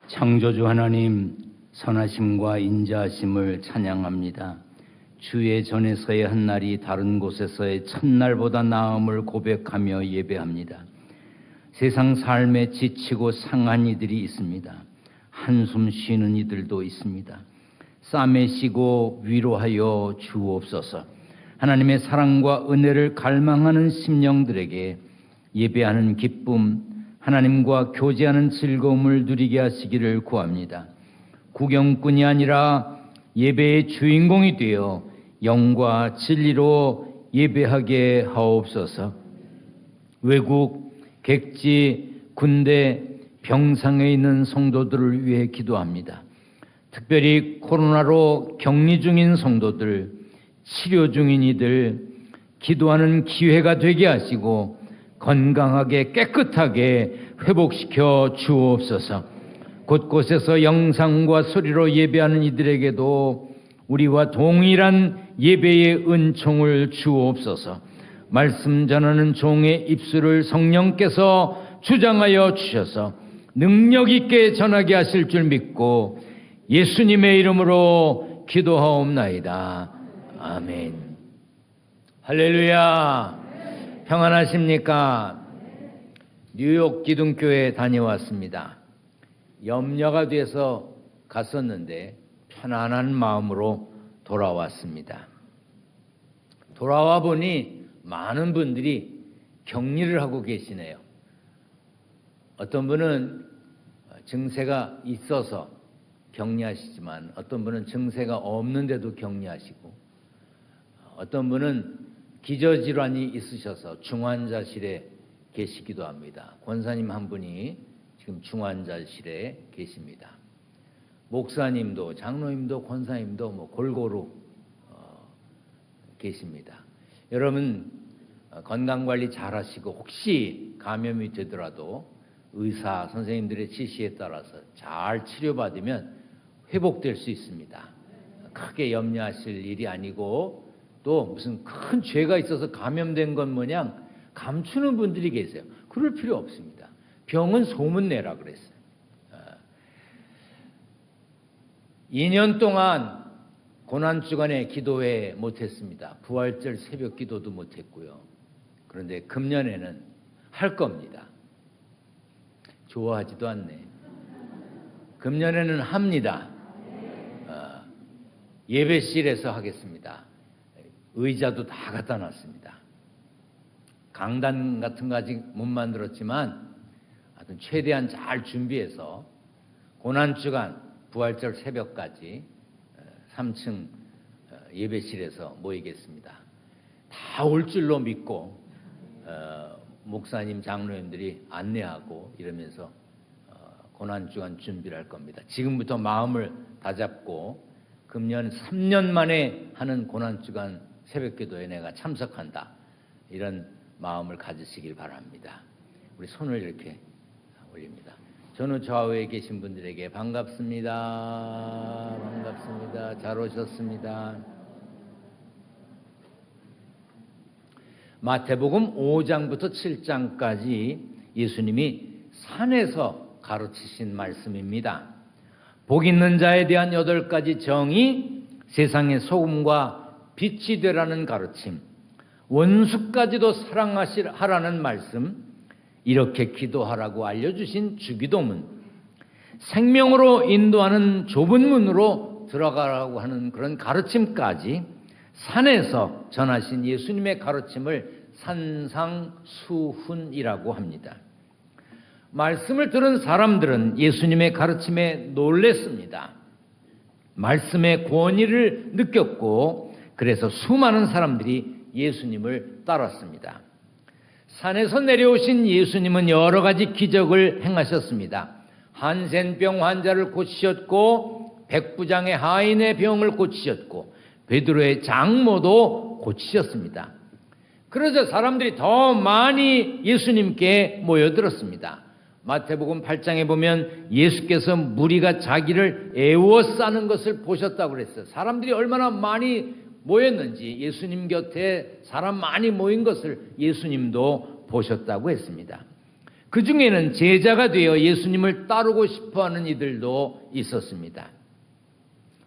창조주 하나님 선하심과 인자하심을 찬양합니다. 주의 전에서의 한 날이 다른 곳에서의 첫날보다 나음을 고백하며 예배합니다. 세상 삶에 지치고 상한 이들이 있습니다. 한숨 쉬는 이들도 있습니다. 쌈에 쉬고 위로하여 주옵소서. 하나님의 사랑과 은혜를 갈망하는 심령들에게 예배하는 기쁨, 하나님과 교제하는 즐거움을 누리게 하시기를 구합니다. 구경꾼이 아니라 예배의 주인공이 되어 영과 진리로 예배하게 하옵소서. 외국, 객지, 군대, 병상에 있는 성도들을 위해 기도합니다. 특별히 코로나로 격리 중인 성도들, 치료 중인 이들, 기도하는 기회가 되게 하시고 건강하게 깨끗하게 회복시켜 주옵소서. 곳곳에서 영상과 소리로 예배하는 이들에게도 우리와 동일한 예배의 은총을 주옵소서. 말씀 전하는 종의 입술을 성령께서 주장하여 주셔서 능력 있게 전하게 하실 줄 믿고 예수님의 이름으로 기도하옵나이다. 아멘. 할렐루야. 평안하십니까? 뉴욕 기둥교회에 다녀왔습니다. 염려가 돼서 갔었는데 편안한 마음으로 돌아왔습니다. 돌아와 보니 많은 분들이 격리를 하고 계시네요. 어떤 분은 증세가 있어서 격리하시지만 어떤 분은 증세가 없는데도 격리하시고 어떤 분은 기저질환이 있으셔서 중환자실에 계시기도 합니다. 권사님 한 분이 지금 중환자실에 계십니다. 목사님도 장로님도 권사님도 골고루 계십니다. 여러분 건강관리 잘 하시고 혹시 감염이 되더라도 의사 선생님들의 지시에 따라서 잘 치료받으면 회복될 수 있습니다. 크게 염려하실 일이 아니고 또 무슨 큰 죄가 있어서 감염된 것 마냥 감추는 분들이 계세요. 그럴 필요 없습니다. 병은 소문내라 그랬어요. 2년 동안 고난주간에 기도회 못했습니다. 부활절 새벽 기도도 못했고요. 그런데 금년에는 할 겁니다. 좋아하지도 않네. 금년에는 합니다. 예배실에서 하겠습니다. 의자도 다 갖다 놨습니다. 강단 같은 거 아직 못 만들었지만 하여튼 최대한 잘 준비해서 고난주간 부활절 새벽까지 3층 예배실에서 모이겠습니다. 다 올 줄로 믿고 목사님, 장로님들이 안내하고 이러면서 고난주간 준비를 할 겁니다. 지금부터 마음을 다잡고 금년 3년 만에 하는 고난주간 새벽기도에 내가 참석한다. 이런 마음을 가지시길 바랍니다. 우리 손을 이렇게 올립니다. 전후 좌우에 계신 분들에게 반갑습니다. 반갑습니다. 잘 오셨습니다. 마태복음 5장부터 7장까지 예수님이 산에서 가르치신 말씀입니다. 복 있는 자에 대한 8가지 정의, 세상의 소금과 빛이 되라는 가르침, 원수까지도 사랑하라는 말씀, 이렇게 기도하라고 알려주신 주기도문, 생명으로 인도하는 좁은 문으로 들어가라고 하는 그런 가르침까지 산에서 전하신 예수님의 가르침을 산상수훈이라고 합니다. 말씀을 들은 사람들은 예수님의 가르침에 놀랐습니다. 말씀의 권위를 느꼈고 그래서 수많은 사람들이 예수님을 따랐습니다. 산에서 내려오신 예수님은 여러 가지 기적을 행하셨습니다. 한센병 환자를 고치셨고 백부장의 하인의 병을 고치셨고 베드로의 장모도 고치셨습니다. 그러자 사람들이 더 많이 예수님께 모여들었습니다. 마태복음 8장에 보면 예수께서 무리가 자기를 애워싸는 것을 보셨다고 그랬어요. 사람들이 얼마나 많이 모였는지 예수님 곁에 사람 많이 모인 것을 예수님도 보셨다고 했습니다. 그 중에는 제자가 되어 예수님을 따르고 싶어하는 이들도 있었습니다.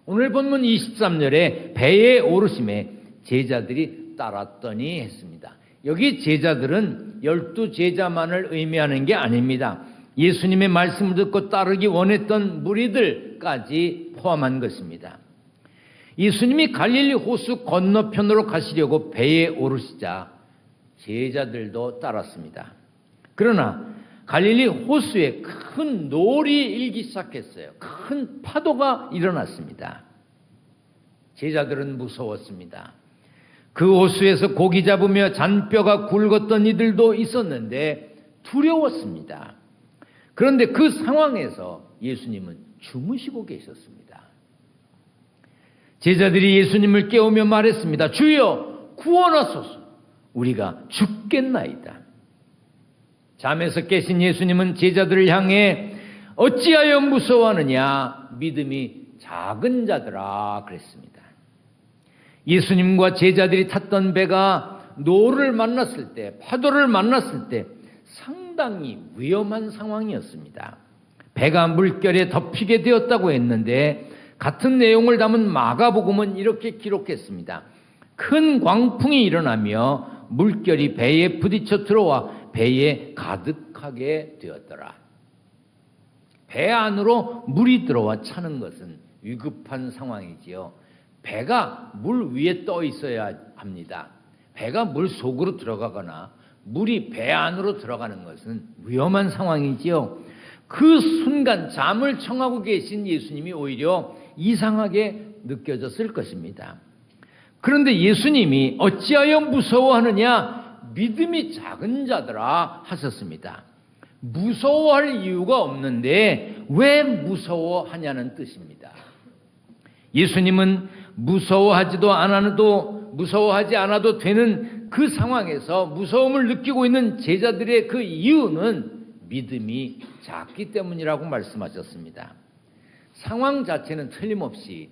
오늘 본문 23절에 배에 오르심에 제자들이 따랐더니 했습니다. 여기 제자들은 12제자만을 의미하는 게 아닙니다. 예수님의 말씀을 듣고 따르기 원했던 무리들까지 포함한 것입니다. 예수님이 갈릴리 호수 건너편으로 가시려고 배에 오르시자 제자들도 따랐습니다. 그러나 갈릴리 호수에 큰 놀이 일기 시작했어요. 큰 파도가 일어났습니다. 제자들은 무서웠습니다. 그 호수에서 고기 잡으며 잔뼈가 굵었던 이들도 있었는데 두려웠습니다. 그런데 그 상황에서 예수님은 주무시고 계셨습니다. 제자들이 예수님을 깨우며 말했습니다. 주여 구원하소서, 우리가 죽겠나이다. 잠에서 깨신 예수님은 제자들을 향해 어찌하여 무서워하느냐, 믿음이 작은 자들아 그랬습니다. 예수님과 제자들이 탔던 배가 노를 만났을 때, 파도를 만났을 때 상당히 위험한 상황이었습니다. 배가 물결에 덮이게 되었다고 했는데 같은 내용을 담은 마가복음은 이렇게 기록했습니다. 큰 광풍이 일어나며 물결이 배에 부딪혀 들어와 배에 가득하게 되었더라. 배 안으로 물이 들어와 차는 것은 위급한 상황이지요. 배가 물 위에 떠 있어야 합니다. 배가 물 속으로 들어가거나 물이 배 안으로 들어가는 것은 위험한 상황이지요. 그 순간 잠을 청하고 계신 예수님이 오히려 이상하게 느껴졌을 것입니다. 그런데 예수님이 어찌하여 무서워하느냐, 믿음이 작은 자들아 하셨습니다. 무서워할 이유가 없는데 왜 무서워하냐는 뜻입니다. 예수님은 무서워하지 않아도 되는 그 상황에서 무서움을 느끼고 있는 제자들의 그 이유는 믿음이 작기 때문이라고 말씀하셨습니다. 상황 자체는 틀림없이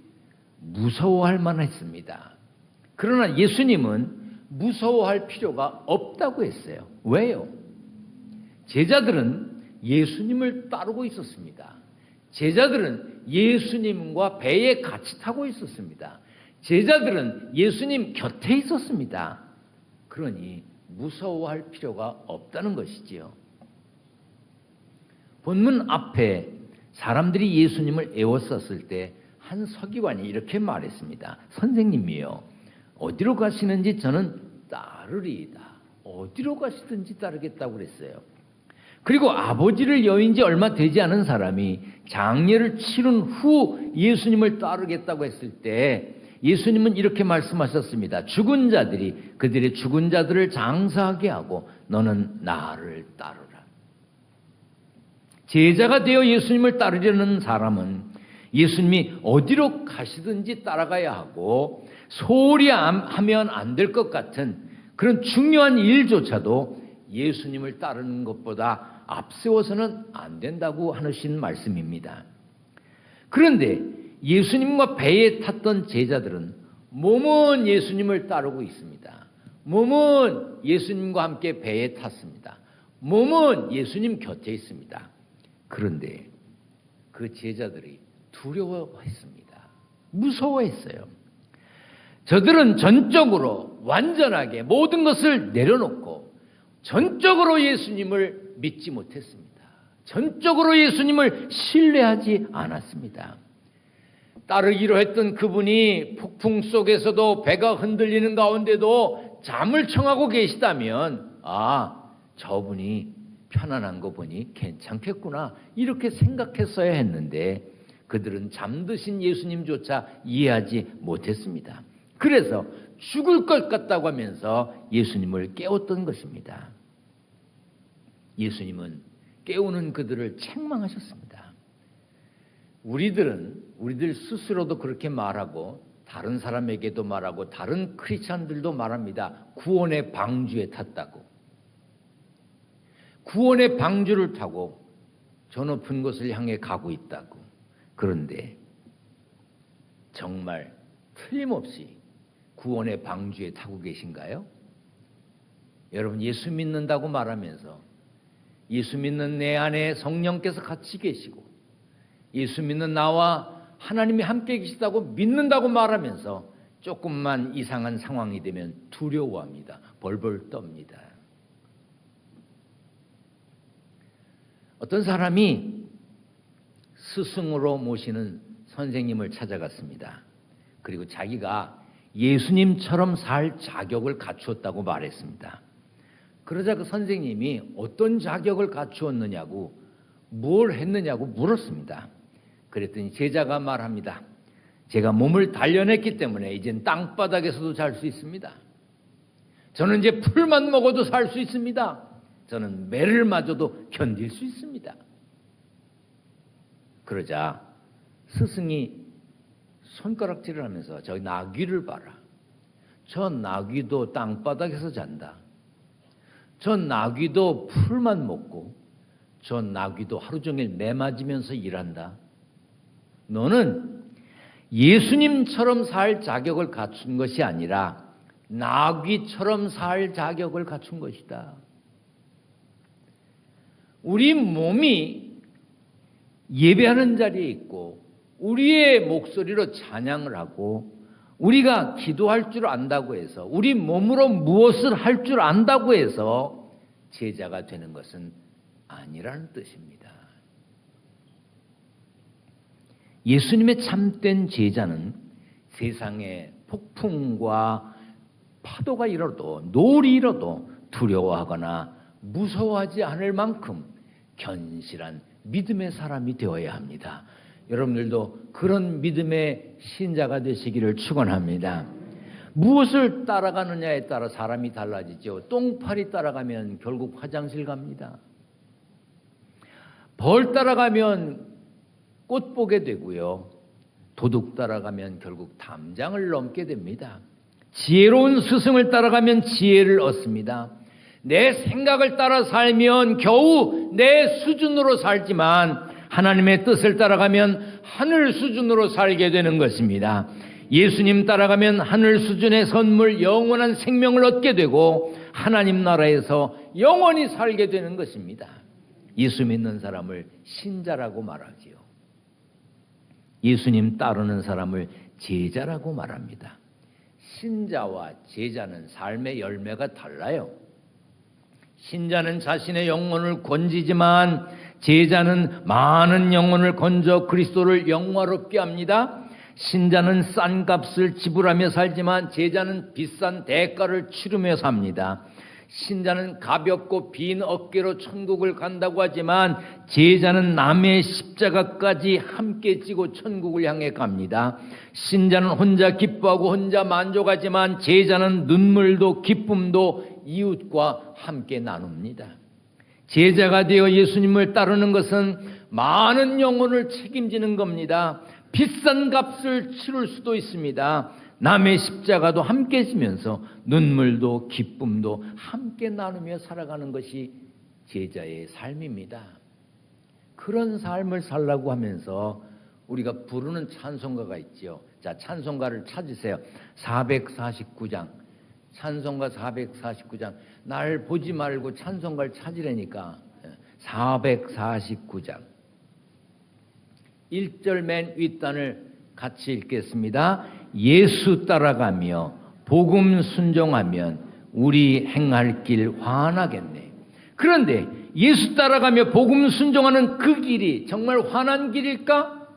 무서워할 만했습니다. 그러나 예수님은 무서워할 필요가 없다고 했어요. 왜요? 제자들은 예수님을 따르고 있었습니다. 제자들은 예수님과 배에 같이 타고 있었습니다. 제자들은 예수님 곁에 있었습니다. 그러니 무서워할 필요가 없다는 것이지요. 본문 앞에 사람들이 예수님을 애워쌌을 때 한 서기관이 이렇게 말했습니다. 선생님이요, 어디로 가시는지 저는 따르리이다. 어디로 가시든지 따르겠다고 그랬어요. 그리고 아버지를 여인 지 얼마 되지 않은 사람이 장례를 치른 후 예수님을 따르겠다고 했을 때 예수님은 이렇게 말씀하셨습니다. 죽은 자들이 그들의 죽은 자들을 장사하게 하고 너는 나를 따르라. 제자가 되어 예수님을 따르려는 사람은 예수님이 어디로 가시든지 따라가야 하고 소홀히 하면 안 될 것 같은 그런 중요한 일조차도 예수님을 따르는 것보다 앞세워서는 안 된다고 하신 말씀입니다. 그런데 예수님과 배에 탔던 제자들은 몸은 예수님을 따르고 있습니다. 몸은 예수님과 함께 배에 탔습니다. 몸은 예수님 곁에 있습니다. 그런데 그 제자들이 두려워했습니다. 무서워했어요. 저들은 전적으로 완전하게 모든 것을 내려놓고 전적으로 예수님을 믿지 못했습니다. 전적으로 예수님을 신뢰하지 않았습니다. 따르기로 했던 그분이 폭풍 속에서도 배가 흔들리는 가운데도 잠을 청하고 계시다면 저분이 편안한 거 보니 괜찮겠구나 이렇게 생각했어야 했는데 그들은 잠드신 예수님조차 이해하지 못했습니다. 그래서 죽을 것 같다고 하면서 예수님을 깨웠던 것입니다. 예수님은 깨우는 그들을 책망하셨습니다. 우리들 스스로도 그렇게 말하고 다른 사람에게도 말하고 다른 크리스찬들도 말합니다. 구원의 방주에 탔다고. 구원의 방주를 타고 저 높은 곳을 향해 가고 있다고. 그런데 정말 틀림없이 구원의 방주에 타고 계신가요? 여러분 예수 믿는다고 말하면서 예수 믿는 내 안에 성령께서 같이 계시고 예수 믿는 나와 하나님이 함께 계시다고 믿는다고 말하면서 조금만 이상한 상황이 되면 두려워합니다. 벌벌 떱니다. 어떤 사람이 스승으로 모시는 선생님을 찾아갔습니다. 그리고 자기가 예수님처럼 살 자격을 갖추었다고 말했습니다. 그러자 그 선생님이 어떤 자격을 갖추었느냐고, 뭘 했느냐고 물었습니다. 그랬더니 제자가 말합니다. 제가 몸을 단련했기 때문에 이젠 땅바닥에서도 잘 수 있습니다. 저는 이제 풀만 먹어도 살 수 있습니다. 저는 매를 맞아도 견딜 수 있습니다. 그러자 스승이 손가락질을 하면서 저 나귀를 봐라. 저 나귀도 땅바닥에서 잔다. 저 나귀도 풀만 먹고 저 나귀도 하루 종일 매 맞으면서 일한다. 너는 예수님처럼 살 자격을 갖춘 것이 아니라 나귀처럼 살 자격을 갖춘 것이다. 우리 몸이 예배하는 자리에 있고 우리의 목소리로 찬양을 하고 우리가 기도할 줄 안다고 해서 우리 몸으로 무엇을 할 줄 안다고 해서 제자가 되는 것은 아니라는 뜻입니다. 예수님의 참된 제자는 세상에 폭풍과 파도가 일어도 노을이 일어도 두려워하거나 무서워하지 않을 만큼 견실한 믿음의 사람이 되어야 합니다. 여러분들도 그런 믿음의 신자가 되시기를 축원합니다. 무엇을 따라가느냐에 따라 사람이 달라지죠. 똥파리 따라가면 결국 화장실 갑니다. 벌 따라가면 꽃 보게 되고요. 도둑 따라가면 결국 담장을 넘게 됩니다. 지혜로운 스승을 따라가면 지혜를 얻습니다. 내 생각을 따라 살면 겨우 내 수준으로 살지만 하나님의 뜻을 따라가면 하늘 수준으로 살게 되는 것입니다. 예수님 따라가면 하늘 수준의 선물, 영원한 생명을 얻게 되고 하나님 나라에서 영원히 살게 되는 것입니다. 예수 믿는 사람을 신자라고 말하지요. 예수님 따르는 사람을 제자라고 말합니다. 신자와 제자는 삶의 열매가 달라요. 신자는 자신의 영혼을 건지지만 제자는 많은 영혼을 건져 그리스도를 영화롭게 합니다. 신자는 싼 값을 지불하며 살지만 제자는 비싼 대가를 치르며 삽니다. 신자는 가볍고 빈 어깨로 천국을 간다고 하지만 제자는 남의 십자가까지 함께 지고 천국을 향해 갑니다. 신자는 혼자 기뻐하고 혼자 만족하지만 제자는 눈물도 기쁨도 이웃과 함께 나눕니다. 제자가 되어 예수님을 따르는 것은 많은 영혼을 책임지는 겁니다. 비싼 값을 치를 수도 있습니다. 남의 십자가도 함께 지면서 눈물도 기쁨도 함께 나누며 살아가는 것이 제자의 삶입니다. 그런 삶을 살라고 하면서 우리가 부르는 찬송가가 있죠. 자, 찬송가를 찾으세요. 449장. 찬송가 449장. 날 보지 말고 찬송가를 찾으라니까. 449장. 1절 맨 윗단을 같이 읽겠습니다. 예수 따라가며 복음 순종하면 우리 행할 길 환하겠네. 그런데 예수 따라가며 복음 순종하는 그 길이 정말 환한 길일까?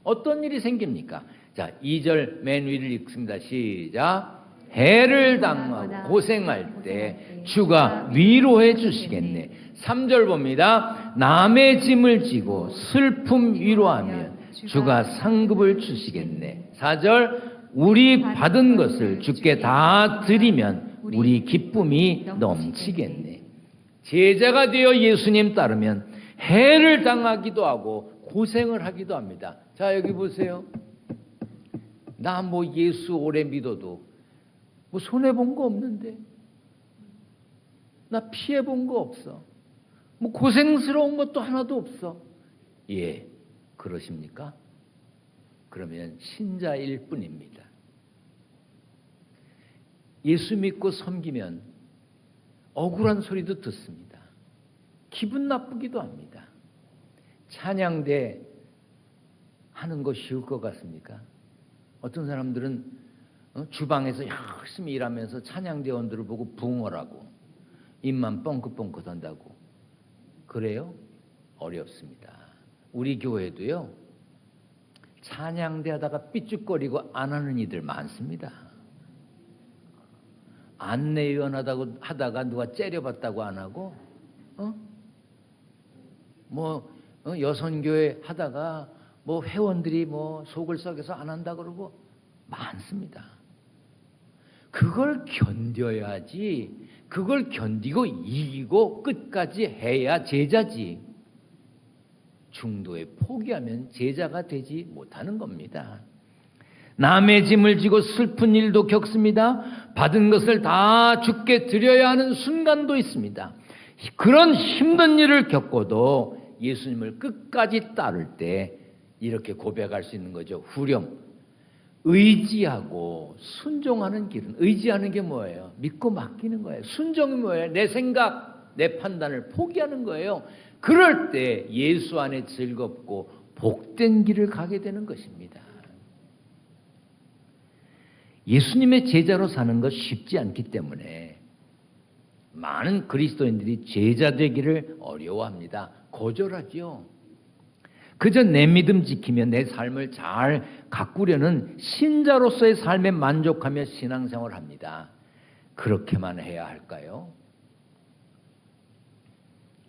어떤 일이 생깁니까? 자, 2절 맨 위를 읽습니다. 시작. 해를 당하고 고생할 때 주가 위로해 주시겠네. 3절 봅니다. 남의 짐을 지고 슬픔 위로하면 주가 상급을 주시겠네. 4절 우리 받은 것을 주께 다 드리면 우리 기쁨이 넘치겠네. 제자가 되어 예수님 따르면 해를 당하기도 하고 고생을 하기도 합니다. 자, 여기 보세요. 나 뭐 예수 오래 믿어도 뭐 손해본 거 없는데, 나 피해본 거 없어, 뭐 고생스러운 것도 하나도 없어. 예, 그러십니까? 그러면 신자일 뿐입니다. 예수 믿고 섬기면 억울한 소리도 듣습니다. 기분 나쁘기도 합니다. 찬양대 하는 거 쉬울 것 같습니까? 어떤 사람들은 주방에서 열심히 일하면서 찬양대원들을 보고 붕어라고 입만 뻥긋뻥긋 한다고 그래요? 어렵습니다. 우리 교회도요, 찬양대 하다가 삐죽거리고 안 하는 이들 많습니다. 안내위원 하다가 누가 째려봤다고 안 하고, 여선교회 하다가 회원들이 속을 썩여서 안 한다 그러고 많습니다. 그걸 견뎌야지, 그걸 견디고 이기고 끝까지 해야 제자지. 중도에 포기하면 제자가 되지 못하는 겁니다. 남의 짐을 지고 슬픈 일도 겪습니다. 받은 것을 다 주께 드려야 하는 순간도 있습니다. 그런 힘든 일을 겪고도 예수님을 끝까지 따를 때 이렇게 고백할 수 있는 거죠. 후렴. 의지하고 순종하는 길은, 의지하는 게 뭐예요? 믿고 맡기는 거예요. 순종이 뭐예요? 내 생각, 내 판단을 포기하는 거예요. 그럴 때 예수 안에 즐겁고 복된 길을 가게 되는 것입니다. 예수님의 제자로 사는 것 쉽지 않기 때문에 많은 그리스도인들이 제자 되기를 어려워합니다. 거절하죠. 그저 내 믿음 지키며 내 삶을 잘 가꾸려는 신자로서의 삶에 만족하며 신앙생활을 합니다. 그렇게만 해야 할까요?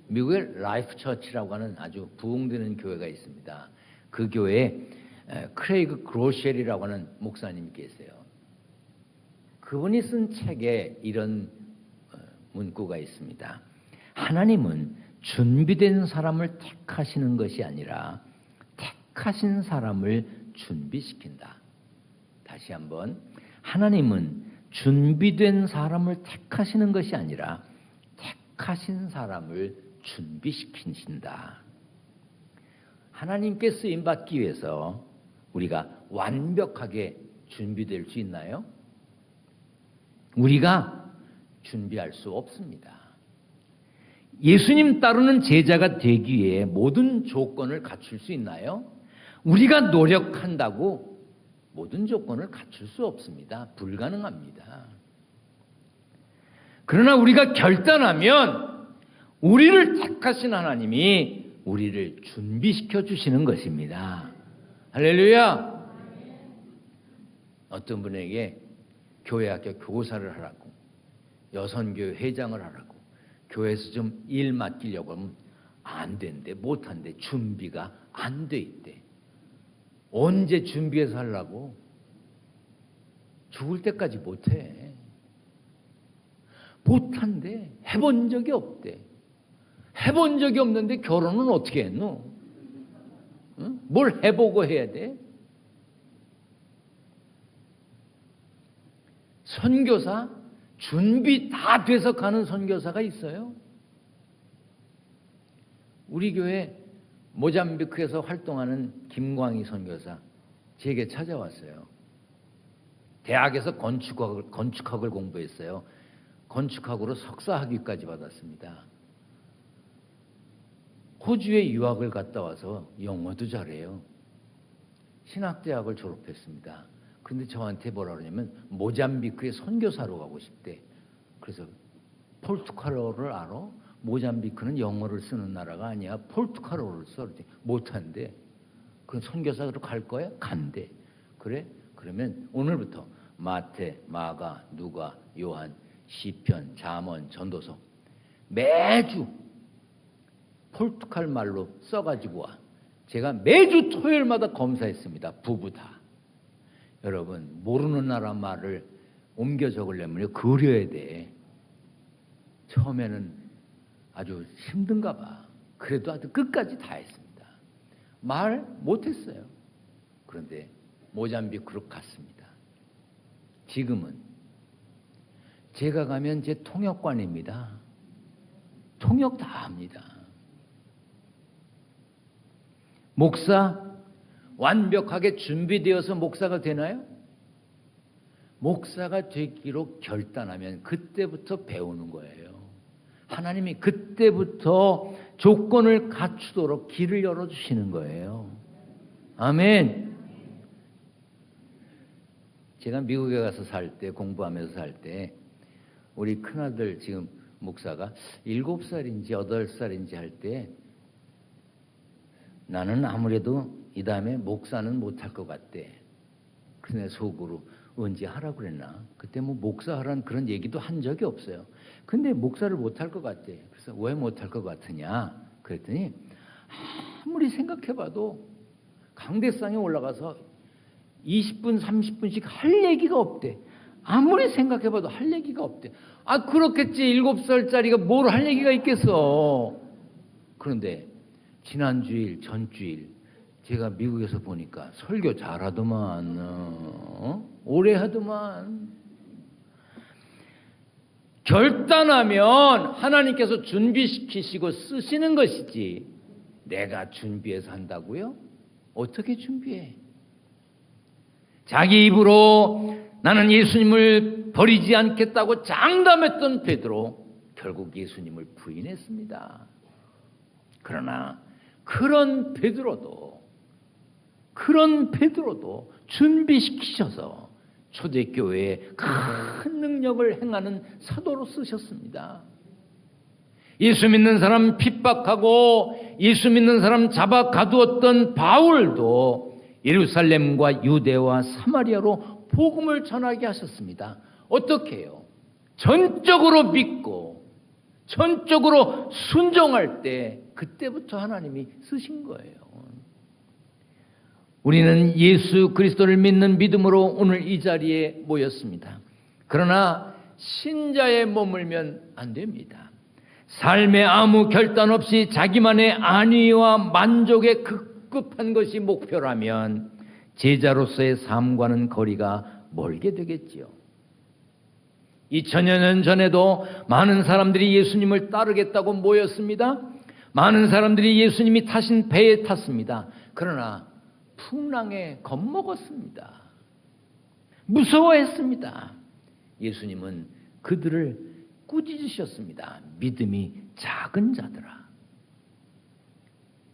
미국의 라이프 처치라고 하는 아주 부흥되는 교회가 있습니다. 그 교회에 크레이그 그로쉘이라고 하는 목사님이 계세요. 그분이 쓴 책에 이런 문구가 있습니다. 하나님은 준비된 사람을 택하시는 것이 아니라 택하신 사람을 준비시킨다. 다시 한번, 하나님은 준비된 사람을 택하시는 것이 아니라 택하신 사람을 준비시키신다. 하나님께 쓰임받기 위해서 우리가 완벽하게 준비될 수 있나요? 우리가 준비할 수 없습니다. 예수님 따르는 제자가 되기 위해 모든 조건을 갖출 수 있나요? 우리가 노력한다고 모든 조건을 갖출 수 없습니다. 불가능합니다. 그러나 우리가 결단하면 우리를 택하신 하나님이 우리를 준비시켜 주시는 것입니다. 할렐루야! 어떤 분에게 교회학교 교사를 하라고, 여선교회 회장을 하라고, 교회에서 좀 일 맡기려고 하면 안 된대, 못 한대, 준비가 안 돼 있대. 언제 준비해서 하려고? 죽을 때까지 못해. 못한대. 해본 적이 없대. 해본 적이 없는데 결혼은 어떻게 했노? 응? 뭘 해보고 해야 돼? 선교사? 준비 다 돼서 가는 선교사가 있어요. 우리 교회 모잠비크에서 활동하는 김광희 선교사 제게 찾아왔어요. 대학에서 건축학을 공부했어요. 건축학으로 석사학위까지 받았습니다. 호주에 유학을 갔다 와서 영어도 잘해요. 신학대학을 졸업했습니다. 근데 저한테 뭐라 그러냐면 모잠비크에 선교사로 가고 싶대. 그래서 포르투갈어를 알아? 모잠비크는 영어를 쓰는 나라가 아니야. 포르투갈어를 써. 못한대. 그 선교사로 갈 거야? 간대. 그래? 그러면 오늘부터 마태, 마가, 누가, 요한, 시편, 잠언, 전도서 매주 포르투갈 말로 써가지고 와. 제가 매주 토요일마다 검사했습니다. 부부 다. 여러분, 모르는 나라 말을 옮겨 적으려면 그려야 돼. 처음에는 아주 힘든가 봐. 그래도 아주 끝까지 다 했습니다. 말 못했어요. 그런데 모잠비크로 갔습니다. 지금은 제가 가면 제 통역관입니다. 통역 다 합니다. 목사 완벽하게 준비되어서 목사가 되나요? 목사가 되기로 결단하면 그때부터 배우는 거예요. 하나님이 그때부터 조건을 갖추도록 길을 열어주시는 거예요. 아멘. 제가 미국에 가서 살 때, 공부하면서 살 때 우리 큰아들 지금 목사가 7살인지 8살인지 할 때 나는 아무래도 이 다음에 목사는 못할 것 같대. 그래서 내 속으로 언제 하라고 그랬나? 그때 뭐 목사 하라는 그런 얘기도 한 적이 없어요. 근데 목사를 못할 것 같대. 그래서 왜 못할 것 같으냐? 그랬더니 아무리 생각해봐도 강대상에 올라가서 20분, 30분씩 할 얘기가 없대. 아무리 생각해봐도 할 얘기가 없대. 아, 그렇겠지. 7살짜리가 뭘 할 얘기가 있겠어. 그런데 지난 주일, 전주일 제가 미국에서 보니까 설교 잘하더만, 오래 하더만. 결단하면 하나님께서 준비시키시고 쓰시는 것이지 내가 준비해서 한다고요? 어떻게 준비해? 자기 입으로 나는 예수님을 버리지 않겠다고 장담했던 베드로 결국 예수님을 부인했습니다. 그러나 그런 베드로도 준비시키셔서 초대교회에 큰 능력을 행하는 사도로 쓰셨습니다. 예수 믿는 사람 핍박하고 예수 믿는 사람 잡아 가두었던 바울도 예루살렘과 유대와 사마리아로 복음을 전하게 하셨습니다. 어떻게 해요? 전적으로 믿고 전적으로 순종할 때 그때부터 하나님이 쓰신 거예요. 우리는 예수 그리스도를 믿는 믿음으로 오늘 이 자리에 모였습니다. 그러나 신자에 머물면 안 됩니다. 삶에 아무 결단 없이 자기만의 안위와 만족에 급급한 것이 목표라면 제자로서의 삶과는 거리가 멀게 되겠지요. 2000여 년 전에도 많은 사람들이 예수님을 따르겠다고 모였습니다. 많은 사람들이 예수님이 타신 배에 탔습니다. 그러나 풍랑에 겁먹었습니다. 무서워했습니다. 예수님은 그들을 꾸짖으셨습니다. 믿음이 작은 자들아.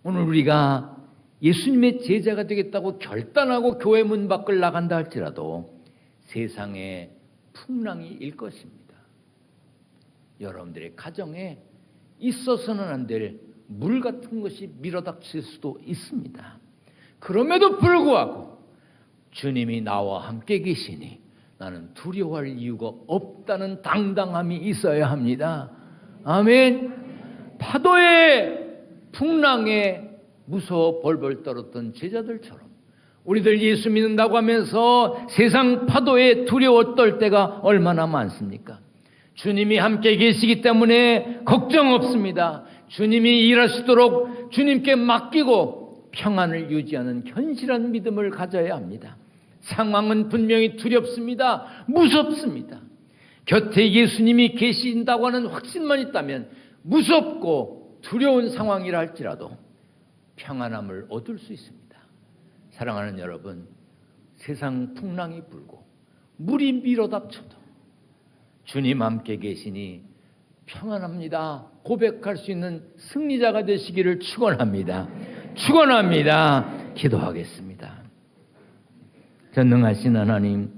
오늘 우리가 예수님의 제자가 되겠다고 결단하고 교회 문 밖을 나간다 할지라도 세상에 풍랑이 일 것입니다. 여러분들의 가정에 있어서는 안 될 물 같은 것이 밀어닥칠 수도 있습니다. 그럼에도 불구하고 주님이 나와 함께 계시니 나는 두려워할 이유가 없다는 당당함이 있어야 합니다. 아멘. 파도의 풍랑에 무서워 벌벌 떨었던 제자들처럼 우리들 예수 믿는다고 하면서 세상 파도에 두려워 떨 때가 얼마나 많습니까? 주님이 함께 계시기 때문에 걱정 없습니다. 주님이 일하시도록 주님께 맡기고 평안을 유지하는 견실한 믿음을 가져야 합니다. 상황은 분명히 두렵습니다. 무섭습니다. 곁에 예수님이 계신다고 하는 확신만 있다면 무섭고 두려운 상황이라 할지라도 평안함을 얻을 수 있습니다. 사랑하는 여러분, 세상 풍랑이 불고 물이 밀어닥쳐도 주님 함께 계시니 평안합니다. 고백할 수 있는 승리자가 되시기를 축원합니다. 축원합니다. 기도하겠습니다. 전능하신 하나님,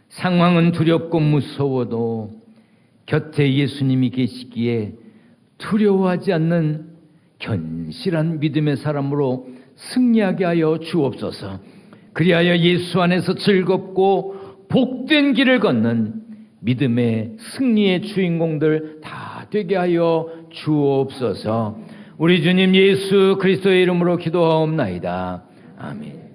상황은 두렵고 무서워도 곁에 예수님이 계시기에 두려워하지 않는 견실한 믿음의 사람으로 승리하게 하여 주옵소서. 그리하여 예수 안에서 즐겁고 복된 길을 걷는 믿음의 승리의 주인공들 다 되게 하여 주옵소서. 우리 주님 예수 그리스도의 이름으로 기도하옵나이다. 아멘.